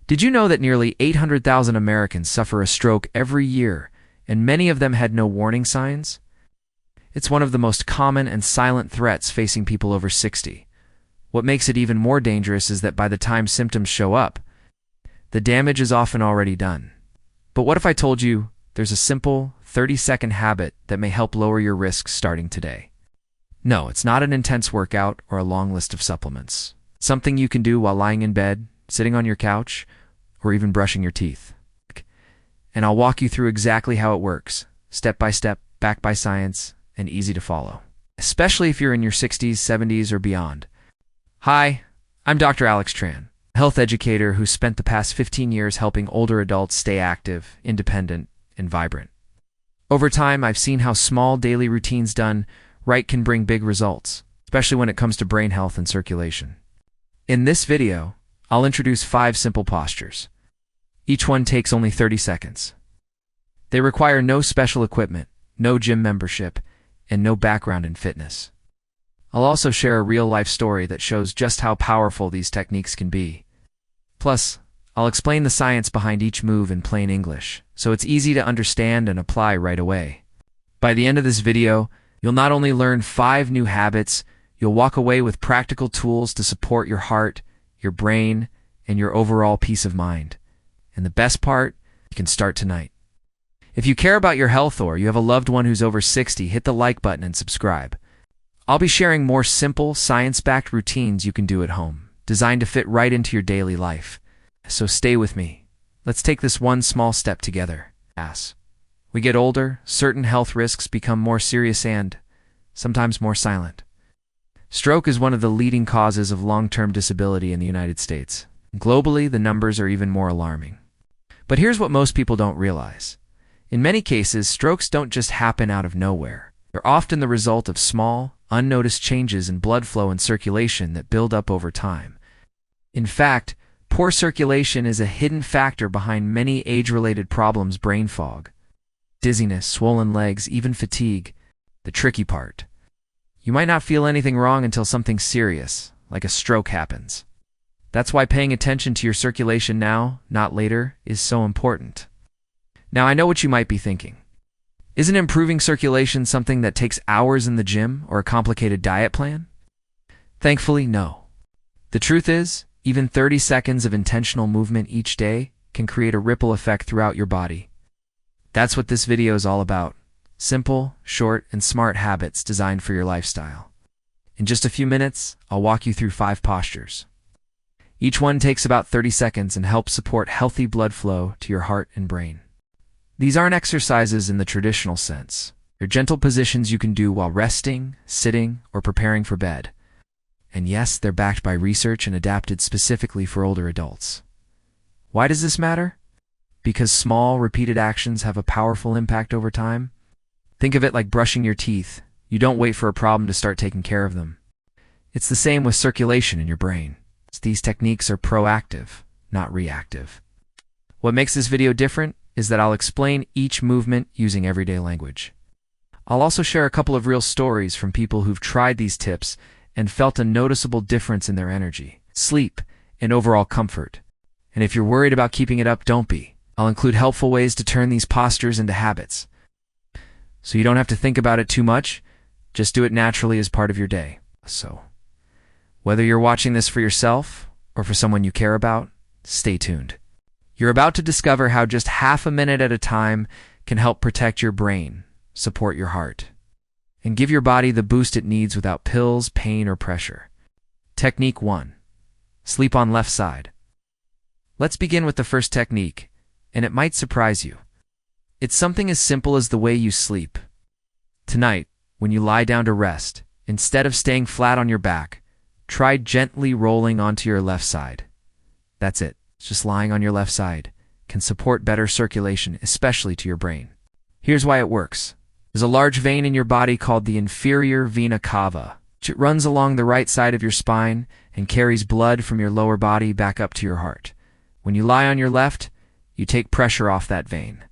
Did you know that nearly 800,000 Americans suffer a stroke every year, and many of them had no warning signs? It's one of the most common and silent threats facing people over 60. What makes it even more dangerous is that by the time symptoms show up, the damage is often already done. But what if I told you there's a simple 30-second habit that may help lower your risks starting today? No, it's not an intense workout or a long list of supplements. Something you can do while lying in bed, sitting on your couch, or even brushing your teeth. And I'll walk you through exactly how it works, step by step, backed by science, and easy to follow, especially if you're in your 60s, 70s, or beyond. Hi, I'm Dr. Alex Tran, a health educator who spent the past 15 years helping older adults stay active, independent, and vibrant. Over time, I've seen how small daily routines done right can bring big results, especially when it comes to brain health and circulation. In this video, I'll introduce 5 simple postures. Each one takes only 30 seconds. They require no special equipment, no gym membership, and no background in fitness. I'll also share a real-life story that shows just how powerful these techniques can be. Plus, I'll explain the science behind each move in plain English, so it's easy to understand and apply right away. By the end of this video, you'll not only learn 5 new habits, you'll walk away with practical tools to support your heart, your brain, and your overall peace of mind. And the best part, you can start tonight. If you care about your health or you have a loved one who's over 60, hit the like button and subscribe. I'll be sharing more simple, science-backed routines you can do at home, designed to fit right into your daily life. So stay with me. Let's take this one small step together. As we get older, certain health risks become more serious and sometimes more silent. Stroke is one of the leading causes of long-term disability in the United States. Globally, the numbers are even more alarming. But here's what most people don't realize. In many cases, strokes don't just happen out of nowhere. They're often the result of small, unnoticed changes in blood flow and circulation that build up over time. In fact, poor circulation is a hidden factor behind many age-related problems: brain fog, dizziness, swollen legs, even fatigue. The tricky part: you might not feel anything wrong until something serious, like a stroke, happens. That's why paying attention to your circulation now, not later, is so important. Now, I know what you might be thinking. Isn't improving circulation something that takes hours in the gym or a complicated diet plan? Thankfully, no. The truth is, even 30 seconds of intentional movement each day can create a ripple effect throughout your body. That's what this video is all about. Simple, short, and smart habits designed for your lifestyle. In just a few minutes, I'll walk you through 5 postures. Each one takes about 30 seconds and helps support healthy blood flow to your heart and brain. These aren't exercises in the traditional sense. They're gentle positions you can do while resting, sitting, or preparing for bed. And yes, they're backed by research and adapted specifically for older adults. Why does this matter? Because small, repeated actions have a powerful impact over time. Think of it like brushing your teeth. You don't wait for a problem to start taking care of them. It's the same with circulation in your brain. These techniques are proactive, not reactive. What makes this video different is that I'll explain each movement using everyday language. I'll also share a couple of real stories from people who've tried these tips and felt a noticeable difference in their energy, sleep, and overall comfort. And if you're worried about keeping it up, don't be. I'll include helpful ways to turn these postures into habits. So you don't have to think about it too much, just do it naturally as part of your day. So, whether you're watching this for yourself or for someone you care about, stay tuned. You're about to discover how just half a minute at a time can help protect your brain, support your heart, and give your body the boost it needs without pills, pain, or pressure. Technique 1. Sleep on left side. Let's begin with the first technique, and it might surprise you. It's something as simple as the way you sleep. Tonight, when you lie down to rest, instead of staying flat on your back, try gently rolling onto your left side. That's it. Just lying on your left side can support better circulation, especially to your brain. Here's why it works. There's a large vein in your body called the inferior vena cava. It runs along the right side of your spine and carries blood from your lower body back up to your heart. When you lie on your left, you take pressure off that vein.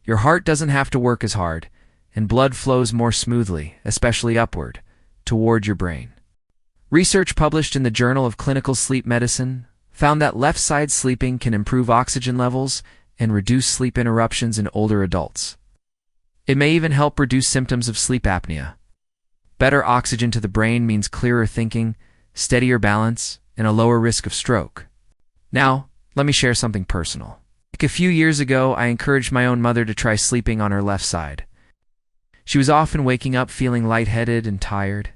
Your heart doesn't have to work as hard, and blood flows more smoothly, especially upward, toward your brain. Research published in the Journal of Clinical Sleep Medicine found that left side sleeping can improve oxygen levels and reduce sleep interruptions in older adults. It may even help reduce symptoms of sleep apnea. Better oxygen to the brain means clearer thinking, steadier balance, and a lower risk of stroke. Now, let me share something personal. A few years ago, I encouraged my own mother to try sleeping on her left side. She was often waking up feeling lightheaded and tired.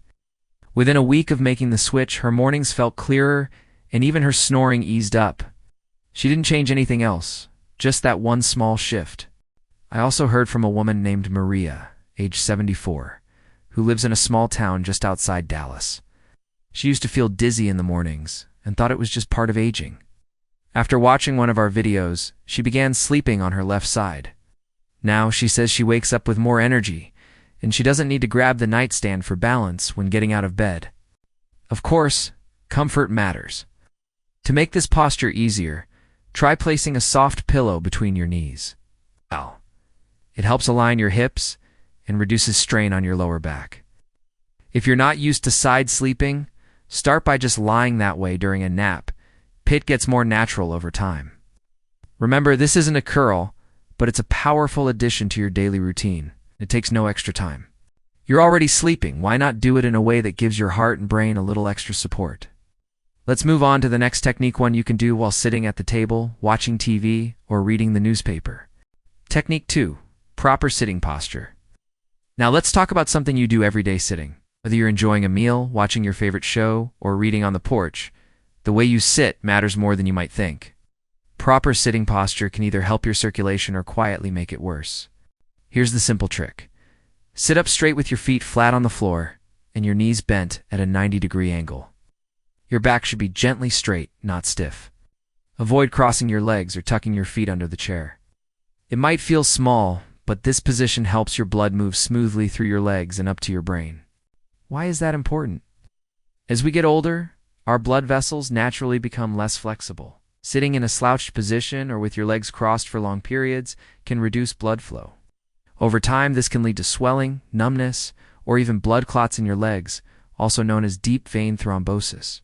Within a week of making the switch, her mornings felt clearer, and even her snoring eased up. She didn't change anything else, just that one small shift. I also heard from a woman named Maria, age 74, who lives in a small town just outside Dallas. She used to feel dizzy in the mornings and thought it was just part of aging. After watching one of our videos, she began sleeping on her left side. Now she says she wakes up with more energy, and she doesn't need to grab the nightstand for balance when getting out of bed. Of course, comfort matters. To make this posture easier, try placing a soft pillow between your knees. Well, it helps align your hips and reduces strain on your lower back. If you're not used to side sleeping, start by just lying that way during a nap. It gets more natural over time. Remember, this isn't a curl, but it's a powerful addition to your daily routine. It takes no extra time. You're already sleeping. Why not do it in a way that gives your heart and brain a little extra support? Let's move on to the next technique, one you can do while sitting at the table, watching TV, or reading the newspaper. Technique 2, proper sitting posture. Now let's talk about something you do every day sitting. Whether you're enjoying a meal, watching your favorite show, or reading on the porch, the way you sit matters more than you might think. Proper sitting posture can either help your circulation or quietly make it worse. Here's the simple trick. Sit up straight with your feet flat on the floor and your knees bent at a 90-degree angle. Your back should be gently straight, not stiff. Avoid crossing your legs or tucking your feet under the chair. It might feel small, but this position helps your blood move smoothly through your legs and up to your brain. Why is that important? As we get older, our blood vessels naturally become less flexible. Sitting in a slouched position or with your legs crossed for long periods can reduce blood flow. Over time, this can lead to swelling, numbness, or even blood clots in your legs, also known as deep vein thrombosis.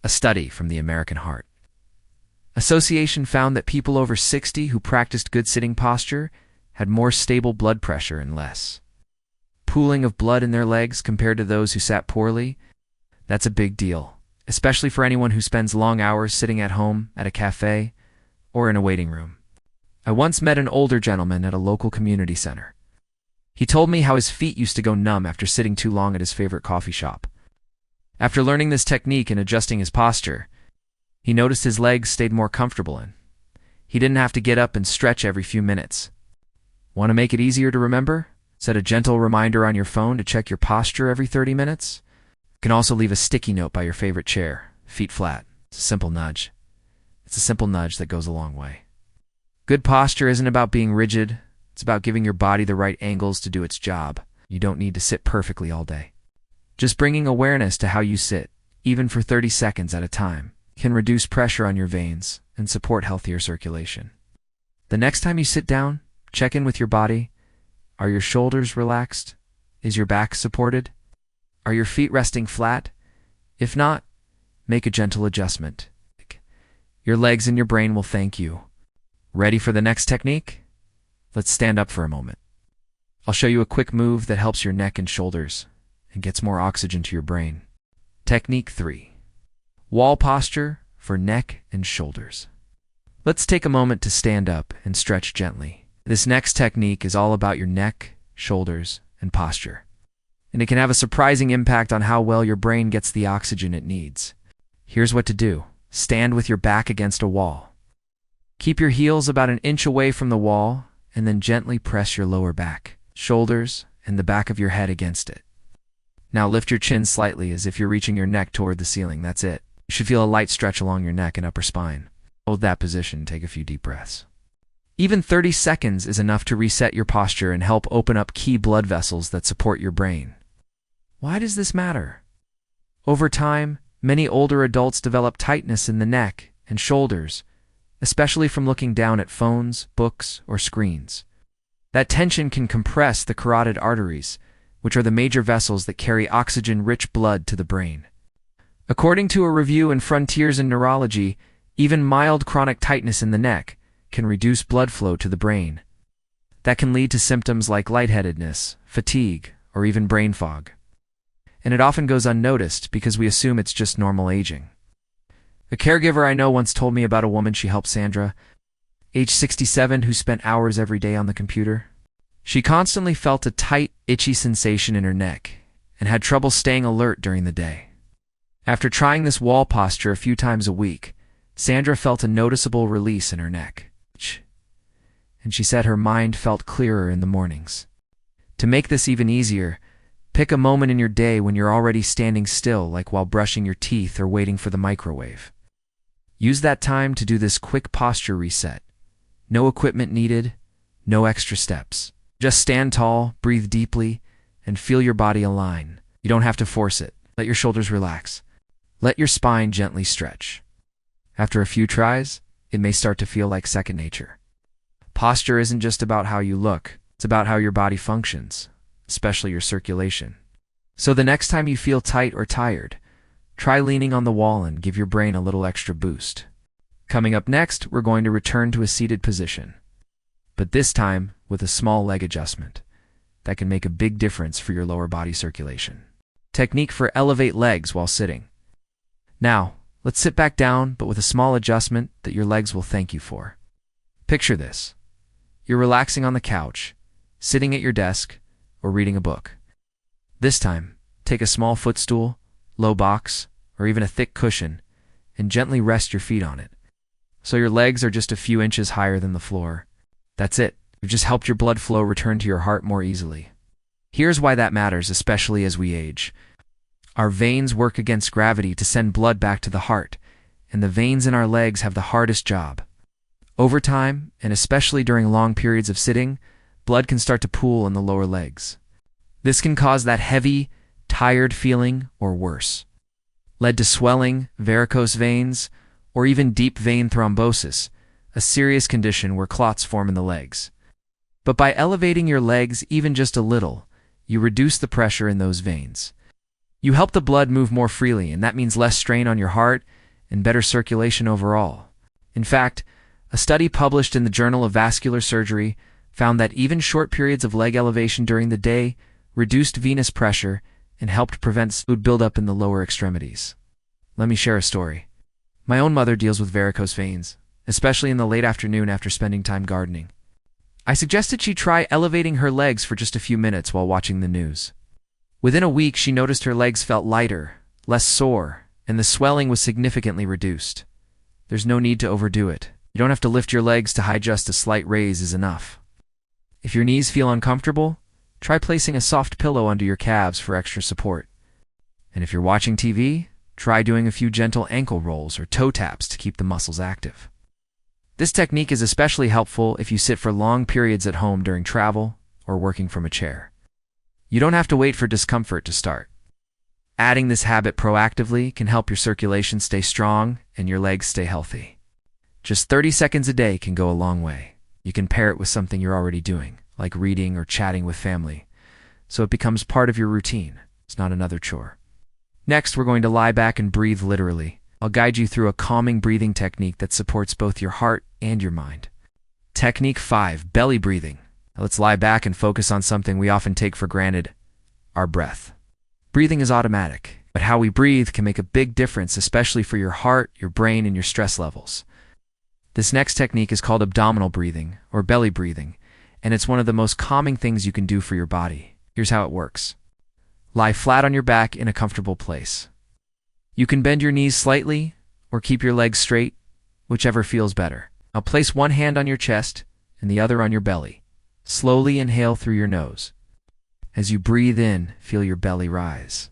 A study from the American Heart Association found that people over 60 who practiced good sitting posture had more stable blood pressure and less pooling of blood in their legs compared to those who sat poorly. That's a big deal, especially for anyone who spends long hours sitting at home, at a cafe, or in a waiting room. I once met an older gentleman at a local community center. He told me how his feet used to go numb after sitting too long at his favorite coffee shop. After learning this technique and adjusting his posture, he noticed his legs stayed more comfortable and he didn't have to get up and stretch every few minutes. Want to make it easier to remember? Set a gentle reminder on your phone to check your posture every 30 minutes. You can also leave a sticky note by your favorite chair, feet flat. It's a simple nudge. It's a simple nudge that goes a long way. Good posture isn't about being rigid. It's about giving your body the right angles to do its job. You don't need to sit perfectly all day. Just bringing awareness to how you sit, even for 30 seconds at a time, can reduce pressure on your veins and support healthier circulation. The next time you sit down, check in with your body. Are your shoulders relaxed? Is your back supported? Are your feet resting flat? If not, make a gentle adjustment. Your legs and your brain will thank you. Ready for the next technique? Let's stand up for a moment. I'll show you a quick move that helps your neck and shoulders and gets more oxygen to your brain. Technique 3. Wall posture for neck and shoulders. Let's take a moment to stand up and stretch gently. This next technique is all about your neck, shoulders, and posture. And it can have a surprising impact on how well your brain gets the oxygen it needs. Here's what to do. Stand with your back against a wall. Keep your heels about 1 inch away from the wall, and then gently press your lower back, shoulders, and the back of your head against it. Now lift your chin slightly as if you're reaching your neck toward the ceiling. That's it. You should feel a light stretch along your neck and upper spine. Hold that position and take a few deep breaths. Even 30 seconds is enough to reset your posture and help open up key blood vessels that support your brain. Why does this matter? Over time, many older adults develop tightness in the neck and shoulders, especially from looking down at phones, books, or screens. That tension can compress the carotid arteries, which are the major vessels that carry oxygen-rich blood to the brain. According to a review in Frontiers in Neurology, Even mild chronic tightness in the neck can reduce blood flow to the brain. That can lead to symptoms like lightheadedness, fatigue, or even brain fog. And it often goes unnoticed because we assume it's just normal aging. A caregiver I know once told me about a woman she helped, Sandra, age 67, who spent hours every day on the computer. She constantly felt a tight, itchy sensation in her neck and had trouble staying alert during the day. After trying this wall posture a few times a week, Sandra felt a noticeable release in her neck, and she said her mind felt clearer in the mornings. To make this even easier, pick a moment in your day when you're already standing still, like while brushing your teeth or waiting for the microwave. Use that time to do this quick posture reset. No equipment needed, no extra steps. Just stand tall, breathe deeply, and feel your body align. You don't have to force it. Let your shoulders relax. Let your spine gently stretch. After a few tries, it may start to feel like second nature. Posture isn't just about how you look, it's about how your body functions, especially your circulation. So the next time you feel tight or tired, try leaning on the wall and give your brain a little extra boost. Coming up next, we're going to return to a seated position, but this time with a small leg adjustment that can make a big difference for your lower body circulation. Technique for elevate legs while sitting. Now, let's sit back down, but with a small adjustment that your legs will thank you for. Picture this. You're relaxing on the couch, sitting at your desk, or reading a book. This time, take a small footstool, low box, or even a thick cushion, and gently rest your feet on it, so your legs are just a few inches higher than the floor. That's it. You've just helped your blood flow return to your heart more easily. Here's why that matters, especially as we age. Our veins work against gravity to send blood back to the heart, and the veins in our legs have the hardest job. Over time, and especially during long periods of sitting, blood can start to pool in the lower legs. This can cause that heavy, tired feeling, or worse. Lead to swelling, varicose veins, or even deep vein thrombosis, a serious condition where clots form in the legs. But by elevating your legs even just a little, you reduce the pressure in those veins. You help the blood move more freely, and that means less strain on your heart and better circulation overall. In fact, a study published in the Journal of Vascular Surgery found that even short periods of leg elevation during the day reduced venous pressure and helped prevent fluid buildup in the lower extremities. Let me share a story. My own mother deals with varicose veins, especially in the late afternoon after spending time gardening. I suggested she try elevating her legs for just a few minutes while watching the news. Within a week, she noticed her legs felt lighter, less sore, and the swelling was significantly reduced. There's no need to overdo it. You don't have to lift your legs to high, just a slight raise is enough. If your knees feel uncomfortable, try placing a soft pillow under your calves for extra support. And if you're watching TV, try doing a few gentle ankle rolls or toe taps to keep the muscles active. This technique is especially helpful if you sit for long periods at home during travel or working from a chair. You don't have to wait for discomfort to start. Adding this habit proactively can help your circulation stay strong and your legs stay healthy. Just 30 seconds a day can go a long way. You can pair it with something you're already doing, like reading or chatting with family, so it becomes part of your routine. It's not another chore. Next, we're going to lie back and breathe literally. I'll guide you through a calming breathing technique that supports both your heart and your mind. Technique 5, belly breathing. Now let's lie back and focus on something we often take for granted, our breath. Breathing is automatic, but how we breathe can make a big difference, especially for your heart, your brain, and your stress levels. This next technique is called abdominal breathing, or belly breathing, and it's one of the most calming things you can do for your body. Here's how it works. Lie flat on your back in a comfortable place. You can bend your knees slightly, or keep your legs straight, whichever feels better. Now place one hand on your chest and the other on your belly. Slowly inhale through your nose. As you breathe in, feel your belly rise.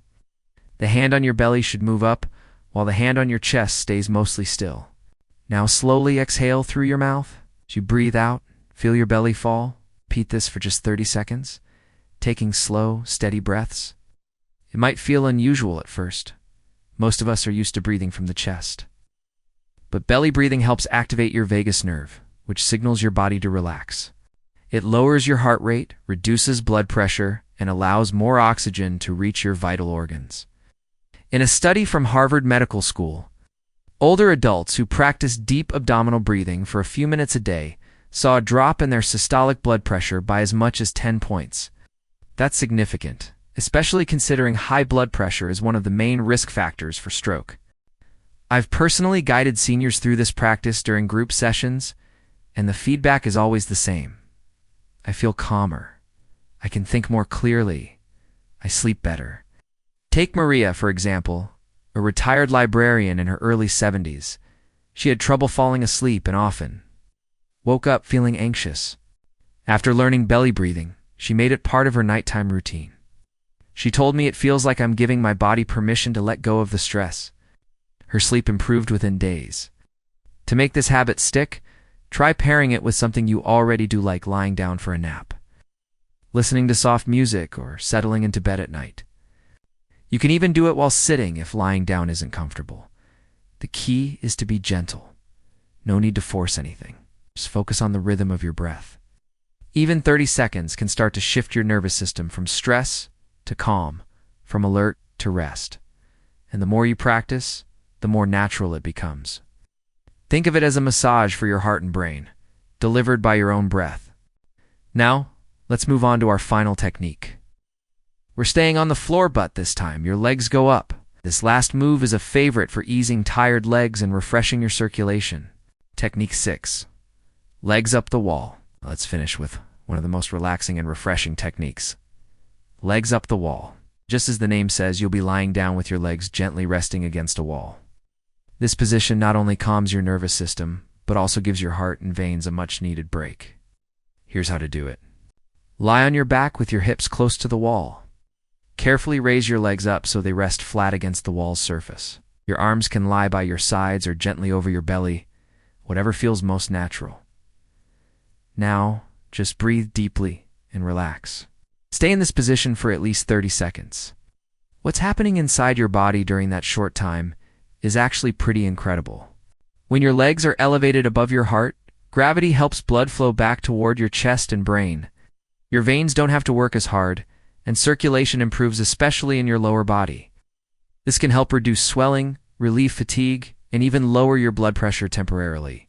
The hand on your belly should move up, while the hand on your chest stays mostly still. Now slowly exhale through your mouth. As you breathe out, feel your belly fall. Repeat this for just 30 seconds, taking slow, steady breaths. It might feel unusual at first. Most of us are used to breathing from the chest. But belly breathing helps activate your vagus nerve, which signals your body to relax. It lowers your heart rate, reduces blood pressure, and allows more oxygen to reach your vital organs. In a study from Harvard Medical School, Older adults who practiced deep abdominal breathing for a few minutes a day saw a drop in their systolic blood pressure by as much as 10 points. That's significant, especially considering high blood pressure is one of the main risk factors for stroke. I've personally guided seniors through this practice during group sessions, and the feedback is always the same. I feel calmer. I can think more clearly. I sleep better. Take Maria, for example, a retired librarian in her early 70s. She had trouble falling asleep and often woke up feeling anxious. After learning belly breathing, she made it part of her nighttime routine. She told me, "It feels like I'm giving my body permission to let go of the stress." Her sleep improved within days. To make this habit stick, try pairing it with something you already do, like lying down for a nap, listening to soft music, or settling into bed at night. You can even do it while sitting if lying down isn't comfortable. The key is to be gentle. No need to force anything. Just focus on the rhythm of your breath. Even 30 seconds can start to shift your nervous system from stress to calm, from alert to rest. And the more you practice, the more natural it becomes. Think of it as a massage for your heart and brain, delivered by your own breath. Now, let's move on to our final technique. We're staying on the floor, but this time your legs go up. This last move is a favorite for easing tired legs and refreshing your circulation. Technique 6. Legs up the wall. Let's finish with one of the most relaxing and refreshing techniques. Legs up the wall. Just as the name says, you'll be lying down with your legs gently resting against a wall. This position not only calms your nervous system, but also gives your heart and veins a much-needed break. Here's how to do it. Lie on your back with your hips close to the wall. Carefully raise your legs up so they rest flat against the wall's surface. Your arms can lie by your sides or gently over your belly, whatever feels most natural. Now, just breathe deeply and relax. Stay in this position for at least 30 seconds. What's happening inside your body during that short time is actually pretty incredible. When your legs are elevated above your heart, gravity helps blood flow back toward your chest and brain. Your veins don't have to work as hard, and circulation improves, especially in your lower body. This can help reduce swelling, relieve fatigue, and even lower your blood pressure temporarily.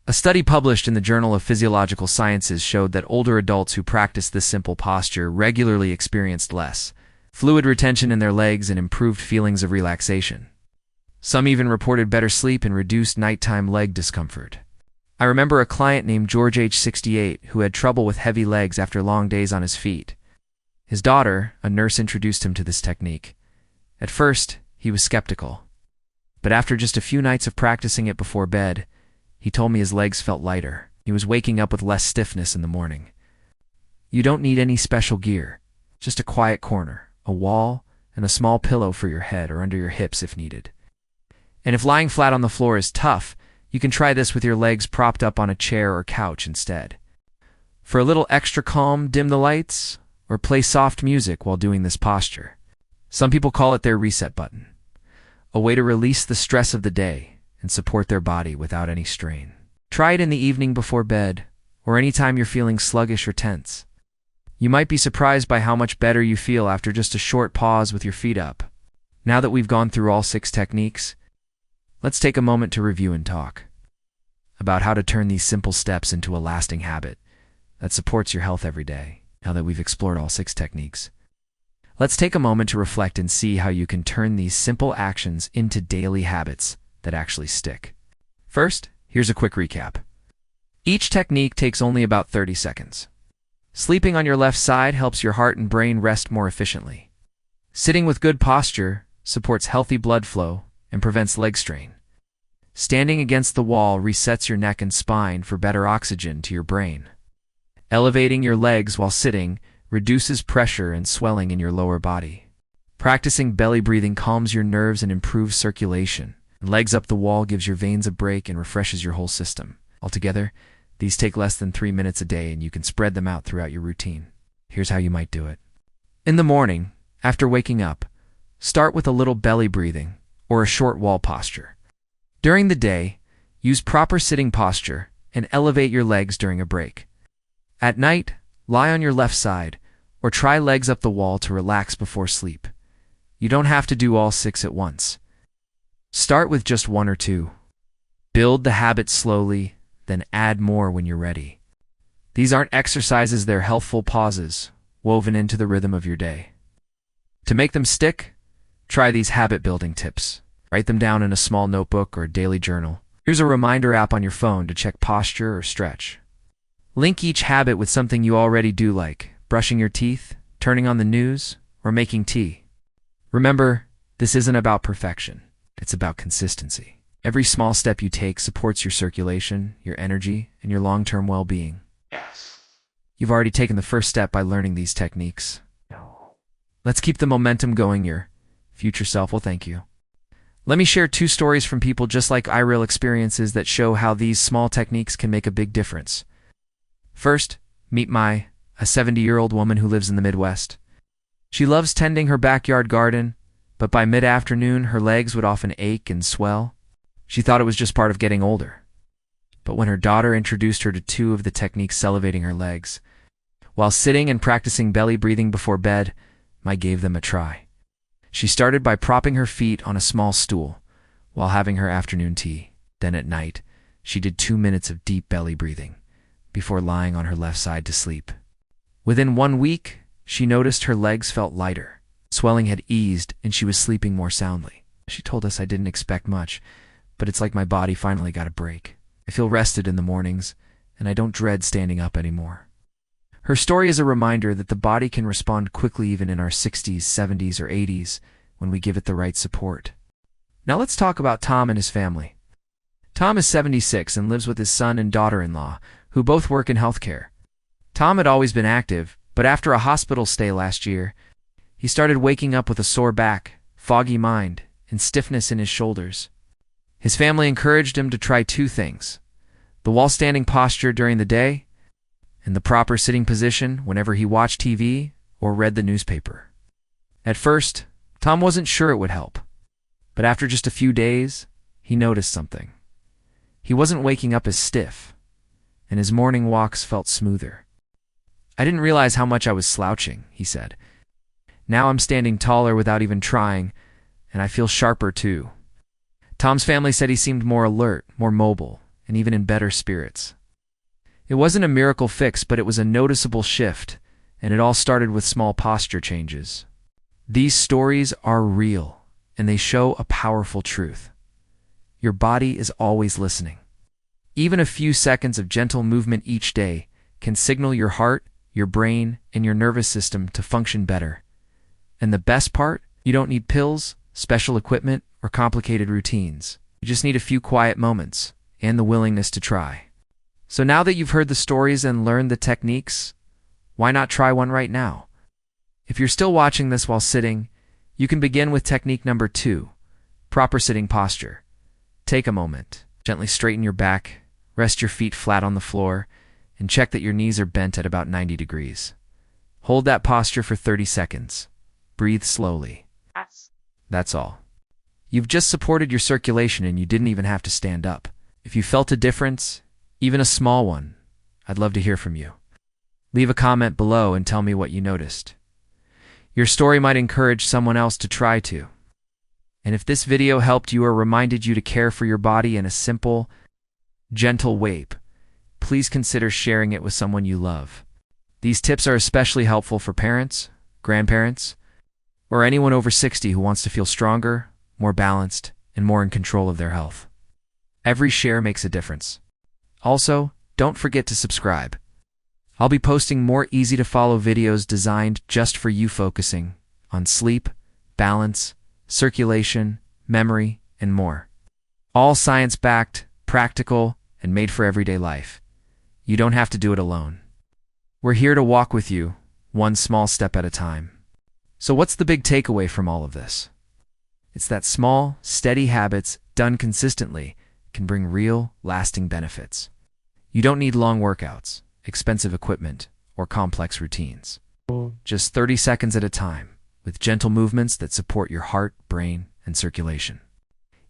A study published in the Journal of Physiological Sciences showed that older adults who practiced this simple posture regularly experienced less fluid retention in their legs and improved feelings of relaxation. Some even reported better sleep and reduced nighttime leg discomfort. I remember a client named George, age 68, who had trouble with heavy legs after long days on his feet. His daughter, a nurse, introduced him to this technique. At first, he was skeptical, but after just a few nights of practicing it before bed, he told me his legs felt lighter. He was waking up with less stiffness in the morning. You don't need any special gear, just a quiet corner, a wall, and a small pillow for your head or under your hips if needed. And if lying flat on the floor is tough, you can try this with your legs propped up on a chair or couch instead. For a little extra calm, dim the lights, or play soft music while doing this posture. Some people call it their reset button, a way to release the stress of the day and support their body without any strain. Try it in the evening before bed, or anytime you're feeling sluggish or tense. You might be surprised by how much better you feel after just a short pause with your feet up. Now that we've gone through all 6 techniques, let's take a moment to review and talk about how to turn these simple steps into a lasting habit that supports your health every day. Now that we've explored all 6 techniques, let's take a moment to reflect and see how you can turn these simple actions into daily habits that actually stick. First, here's a quick recap. Each technique takes only about 30 seconds. Sleeping on your left side helps your heart and brain rest more efficiently. Sitting with good posture supports healthy blood flow and prevents leg strain. Standing against the wall resets your neck and spine for better oxygen to your brain. Elevating your legs while sitting reduces pressure and swelling in your lower body. Practicing belly breathing calms your nerves and improves circulation. Legs up the wall gives your veins a break and refreshes your whole system. Altogether, these take less than 3 minutes a day, and you can spread them out throughout your routine. Here's how you might do it. In the morning, after waking up, start with a little belly breathing or a short wall posture. During the day, use proper sitting posture and elevate your legs during a break. At night, lie on your left side or try legs up the wall to relax before sleep. You don't have to do all 6 at once. Start with just one or two. Build the habit slowly, then add more when you're ready. These aren't exercises, they're healthful pauses woven into the rhythm of your day. To make them stick, try these habit-building tips. Write them down in a small notebook or daily journal. Here's a reminder app on your phone to check posture or stretch. Link each habit with something you already do, like brushing your teeth, turning on the news, or making tea. Remember, this isn't about perfection. It's about consistency. Every small step you take supports your circulation, your energy, and your long-term well-being. Yes. You've already taken the first step by learning these techniques. Let's keep the momentum going. Your future self will thank you. Let me share 2 stories from people just like I, real experiences that show how these small techniques can make a big difference. First, meet Mai, a 70-year-old woman who lives in the Midwest. She loves tending her backyard garden, but by mid-afternoon her legs would often ache and swell. She thought it was just part of getting older. But when her daughter introduced her to 2 of the techniques elevating her legs, while sitting and practicing belly breathing before bed, Mai gave them a try. She started by propping her feet on a small stool while having her afternoon tea. Then at night, she did 2 minutes of deep belly breathing before lying on her left side to sleep. Within 1 week, she noticed her legs felt lighter. Swelling had eased and she was sleeping more soundly. She told us, "I didn't expect much, but it's like my body finally got a break. I feel rested in the mornings, and I don't dread standing up anymore." Her story is a reminder that the body can respond quickly even in our 60s, 70s, or 80s when we give it the right support. Now let's talk about Tom and his family. Tom is 76 and lives with his son and daughter-in-law, who both work in healthcare. Tom had always been active, but after a hospital stay last year, he started waking up with a sore back, foggy mind, and stiffness in his shoulders. His family encouraged him to try 2 things: the wall-standing posture during the day and the proper sitting position whenever he watched TV or read the newspaper. At first, Tom wasn't sure it would help, but after just a few days, he noticed something. He wasn't waking up as stiff, and his morning walks felt smoother. "I didn't realize how much I was slouching," he said. "Now I'm standing taller without even trying, and I feel sharper too." Tom's family said he seemed more alert, more mobile, and even in better spirits. It wasn't a miracle fix, but it was a noticeable shift, and it all started with small posture changes. These stories are real, and they show a powerful truth. Your body is always listening. Even a few seconds of gentle movement each day can signal your heart, your brain, and your nervous system to function better. And the best part? You don't need pills, special equipment, or complicated routines. You just need a few quiet moments and the willingness to try. So now that you've heard the stories and learned the techniques, why not try one right now? If you're still watching this while sitting, you can begin with technique number 2, proper sitting posture. Take a moment, gently straighten your back, rest your feet flat on the floor, and check that your knees are bent at about 90 degrees. Hold that posture for 30 seconds. Breathe slowly. That's all. You've just supported your circulation and you didn't even have to stand up. If you felt a difference, even a small one, I'd love to hear from you. Leave a comment below and tell me what you noticed. Your story might encourage someone else to try too. And if this video helped you or reminded you to care for your body in a simple, gentle way, please consider sharing it with someone you love. These tips are especially helpful for parents, grandparents, or anyone over 60 who wants to feel stronger, more balanced, and more in control of their health. Every share makes a difference. Also, don't forget to subscribe. I'll be posting more easy-to-follow videos designed just for you, focusing on sleep, balance, circulation, memory, and more. All science-backed, practical, and made for everyday life. You don't have to do it alone. We're here to walk with you, one small step at a time. So what's the big takeaway from all of this? It's that small, steady habits done consistently can bring real, lasting benefits. You don't need long workouts, expensive equipment, or complex routines. Just 30 seconds at a time, with gentle movements that support your heart, brain, and circulation.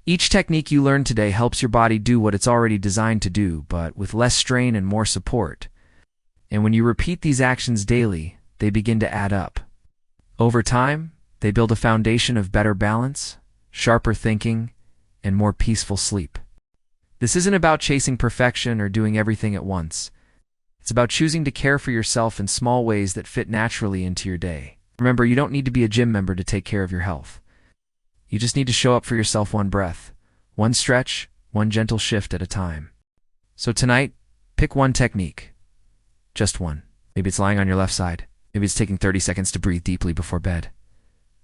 Each technique you learned today helps your body do what it's already designed to do, but with less strain and more support. And when you repeat these actions daily, they begin to add up. Over time, they build a foundation of better balance, sharper thinking, and more peaceful sleep. This isn't about chasing perfection or doing everything at once. It's about choosing to care for yourself in small ways that fit naturally into your day. Remember, you don't need to be a gym member to take care of your health. You just need to show up for yourself one breath, one stretch, one gentle shift at a time. So tonight, pick one technique. Just one. Maybe it's lying on your left side. Maybe it's taking 30 seconds to breathe deeply before bed.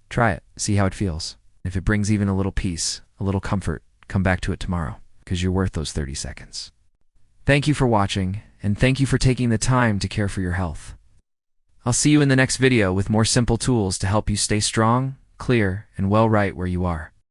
Try it. See how it feels. If it brings even a little peace, a little comfort, come back to it tomorrow, because you're worth those 30 seconds. Thank you for watching, and thank you for taking the time to care for your health. I'll see you in the next video with more simple tools to help you stay strong, clear, and well right where you are.